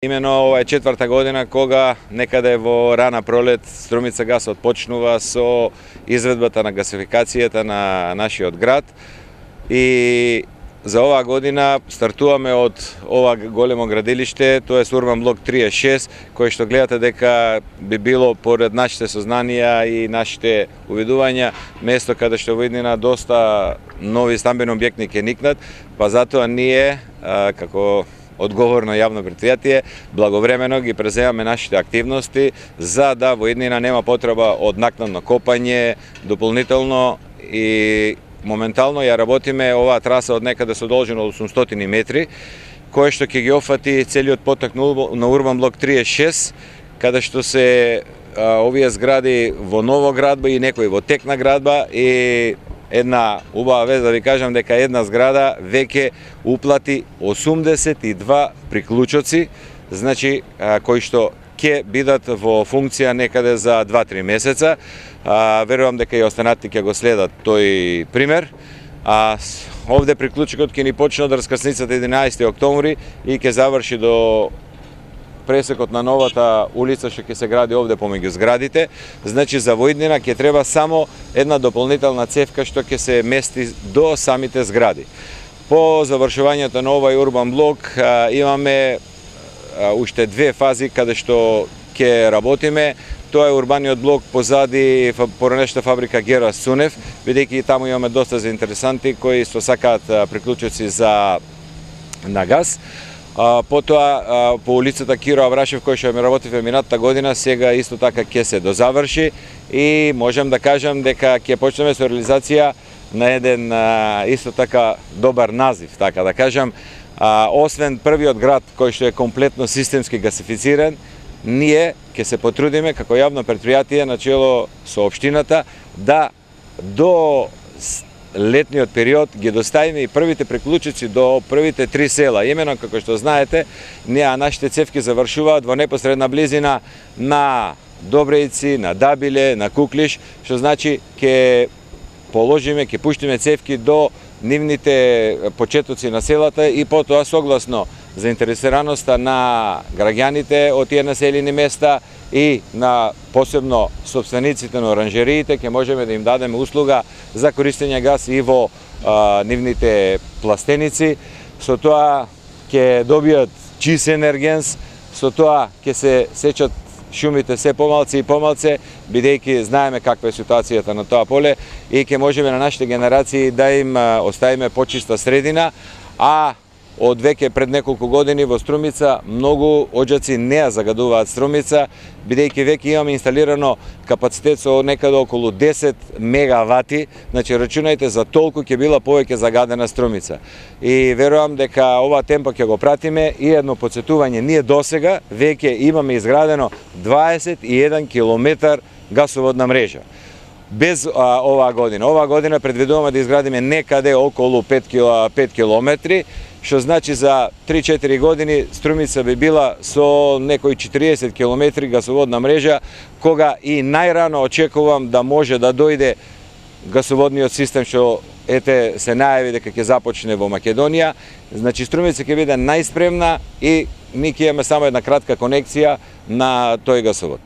Имено ова е четврта година кога некаде во рана пролет Струмица газ отпочнува со изведбата на гасификацијата на нашиот град и за оваа година стартуваме од ова големо градилиште, тоа е Урбан блок 36, кој што гледате дека би било поред нашите сознанија и нашите увидувања место каде што во иднина доста нови стамбени објекти ќе никнат, па затоа ние како одговорно јавно предпријатие благовремено ги преземаме нашите активности за да во иднина нема потреба од накнадно копање дополнително и моментално ја работиме оваа траса од некаде со должина од 800 метри, кој што ќе ги офати целиот поток на Урбан блок 36, каде што се овие згради во новоградба и некои во тек на градба и една убава вест да ви кажам дека една зграда веќе уплати 82 приклучоци, значи кои што ќе бидат во функција некаде за 2-3 месеца. Верувам дека и останати ќе го следат тој пример. Овде приклучокот ќе ни почне од раскрсницата 11 октомври и ќе заврши до пресекот на новата улица што ќе се гради овде помеѓу зградите. Значи за воиднина ќе треба само една дополнителна цевка што ќе се мести до самите згради. По завршувањето на овај урбан блок имаме уште две фази каде што ќе работиме. Тоа е урбаниот блок позади поранешната фабрика Гера Сунев, бидејќи таму имаме доста заинтересанти кои што сакаат приклучоци на газ. Потоа по улицата Киро Аврашев кој што ми работиве минатата година, сега исто така ќе се дозаврши и можам да кажам дека ќе почнеме со реализација на еден исто така добар назив, така да кажам. Освен првиот град кој што е комплетно системски гасифициран, ние ќе се потрудиме како јавно предпријатие на чело со општината да до летниот период ги доставиме и првите приклучици до првите 3 села. Имено како што знаете, нашите цевки завршуваат во непосредна близина на Добрејци, на Дабиле, на Куклиш, што значи ќе положиме, ќе пуштиме цевки до нивните почетоци на селата и потоа согласно заинтересираноста на граѓаните од тие населени места и на посебно собствениците на оранжериите ќе можеме да им дадеме услуга за користење газ и во нивните пластеници. Со тоа ќе добијат чист енергенс, со тоа ќе се сечат шумите се помалце и помалце, бидејќи знаеме каква е ситуацијата на тоа поле и ќе можеме на нашите генерации да им оставиме почиста средина, а од веќе пред неколку години во Струмица многу оџаци не ја загадуваат Струмица, бидејќи веќе имаме инсталирано капацитет со некаде околу 10 мегавати, значи рачунајте за толку ќе била повеќе загадена Струмица. И верувам дека ова темпо ќе го пратиме и едно подсетување, ние досега веќе имаме изградено 21 километар гасоводна мрежа. Без оваа година предвидуваме да изградиме некаде околу 5 километри, што значи за 3-4 години Струмица би била со некои 40 километри гасоводна мрежа, кога и најрано очекувам да може да дојде гасоводниот систем што се најави дека ќе започне во Македонија. Значи Струмица ќе биде најспремна и ние ќе имаме само една кратка конекција на тој гасовод.